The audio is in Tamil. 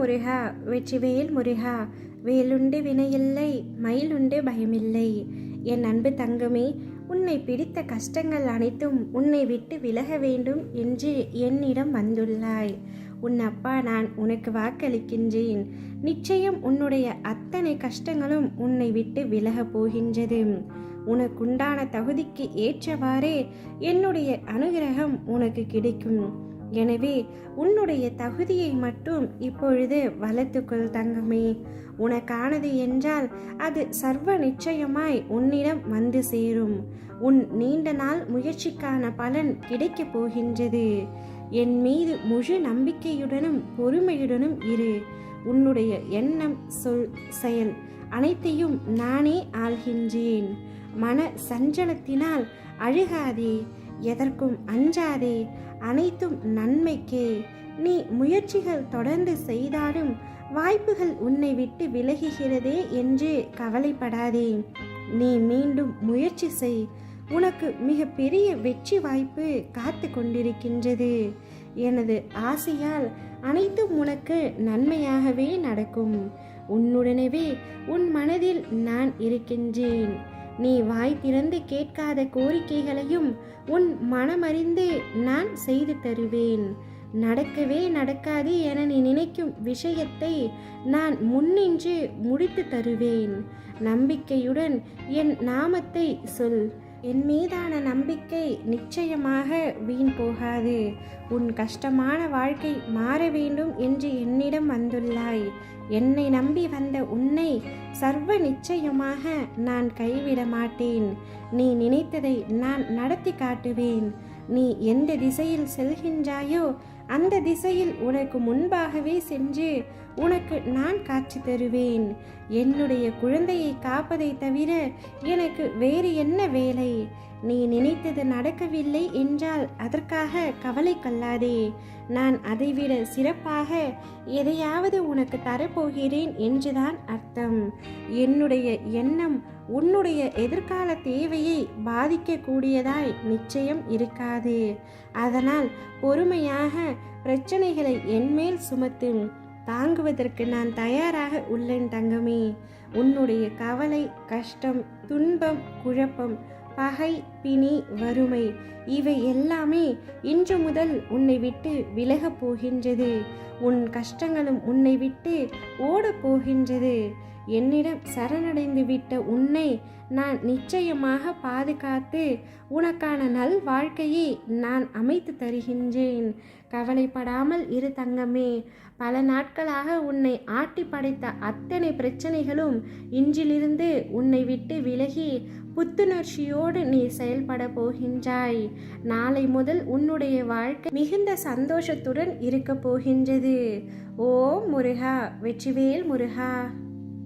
முருகா வெற்றிவேல் முருகா, வேலுண்டு வினையில்லை மயிலுண்டு பயமில்லை. என் அன்பு தங்கமே, உன்னை பிடித்த கஷ்டங்கள் அனைத்தும் உன்னை விட்டு விலக வேண்டும் என்று என்னிடம் வந்துள்ளாய். உன் அப்பா நான் உனக்கு வாக்களிக்கின்றேன். நிச்சயம் உன்னுடைய அத்தனை கஷ்டங்களும் உன்னை விட்டு விலக போகின்றது. உனக்குண்டான தகுதிக்கு ஏற்றவாறே என்னுடைய அனுகிரகம் உனக்கு கிடைக்கும். எனவே உன்னுடைய தகுதியை மட்டும் இப்பொழுது வளர்த்துக்கொள் தங்கமே. உனக்கானது என்றால் அது சர்வ நிச்சயமாய் உன்னிடம் வந்து சேரும். உன் நீண்ட நாள் முயற்சிக்கான பலன் கிடைக்கப் போகின்றது. என் மீது முழு நம்பிக்கையுடனும் பொறுமையுடனும் இரு. உன்னுடைய எண்ணம், சொல், செயல் அனைத்தையும் நானே ஆள்கின்றேன். மன சஞ்சலத்தினால் அழுகாதே, எதற்கும் அஞ்சாதே. அனைத்தும் நன்மைக்கே. நீ முயற்சிகள் தொடர்ந்து செய்தாலும் வாய்ப்புகள் உன்னை விட்டு விலகுகிறதே என்று கவலைப்படாதே. நீ மீண்டும் முயற்சி செய். உனக்கு மிக பெரிய வெற்றி வாய்ப்பு காத்து கொண்டிருக்கின்றது. எனது ஆசையால் அனைத்தும் உனக்கு நன்மையாகவே நடக்கும். உன்னுடனே உன் மனதில் நான் இருக்கின்றேன். நீ வாய் திறந்து கேட்காத கோரிக்கைகளையும் உன் மனமறிந்து நான் செய்து தருவேன். நடக்கவே நடக்காது என நீ நினைக்கும் விஷயத்தை நான் முன்னின்று முடித்து தருவேன். நம்பிக்கையுடன் என் நாமத்தை சொல். என் மீதான நம்பிக்கை நிச்சயமாக வீண் போகாது. உன் கஷ்டமான வாழ்க்கை மாற வேண்டும் என்று என்னிடம் வந்துள்ளாய். என்னை நம்பி வந்த உன்னை சர்வ நிச்சயமாக நான் கைவிட மாட்டேன். நீ நினைத்ததை நான் நடத்தி காட்டுவேன். நீ எந்த திசையில் செல்கின்றாயோ அந்த திசையில் உனக்கு முன்பாகவே சென்று உனக்கு நான் காட்சி தருவேன். என்னுடைய குழந்தையை காப்பதை தவிர எனக்கு வேறு என்ன வேலை? நீ நினைத்தது நடக்கவில்லை என்றால் அதற்காக கவலை கொள்ளாதே. நான் அதைவிட சிறப்பாக எதையாவது உனக்கு தரப்போகிறேன் என்றுதான் அர்த்தம். என்னுடைய எண்ணம் உன்னுடைய எதிர்கால தேவையை பாதிக்கக்கூடியதாய் நிச்சயம் இருக்காது. அதனால் பொறுமையாக பிரச்சனைகளை என்மேல் சுமத்து. தாங்குவதற்கு நான் தயாராக உள்ளேன் தங்கமே. உன்னுடைய கவலை, கஷ்டம், துன்பம், குழப்பம், பகை, பிணி, வறுமை இவை எல்லாமே இன்று முதல் உன்னை விட்டு விலகப் போகின்றது. உன் கஷ்டங்களும் உன்னை விட்டு ஓடப் போகின்றது. என்னிடம் சரணடைந்து விட்ட உன்னை நான் நிச்சயமாக பாதுகாத்து உனக்கான நல் வாழ்க்கையை நான் அமைத்து தருகின்றேன். கவலைப்படாமல் இரு தங்கமே. பல நாட்களாக உன்னை ஆட்டி படைத்த அத்தனை பிரச்சனைகளும் இன்றிலிருந்து உன்னை விட்டு விலகி புத்துணர்ச்சியோடு நீ செயல்பட போகின்றாய். நாளை முதல் உன்னுடைய வாழ்க்கை மிகுந்த சந்தோஷத்துடன் இருக்க போகின்றது. ஓம் முருகா, வெற்றிவேல் முருகா.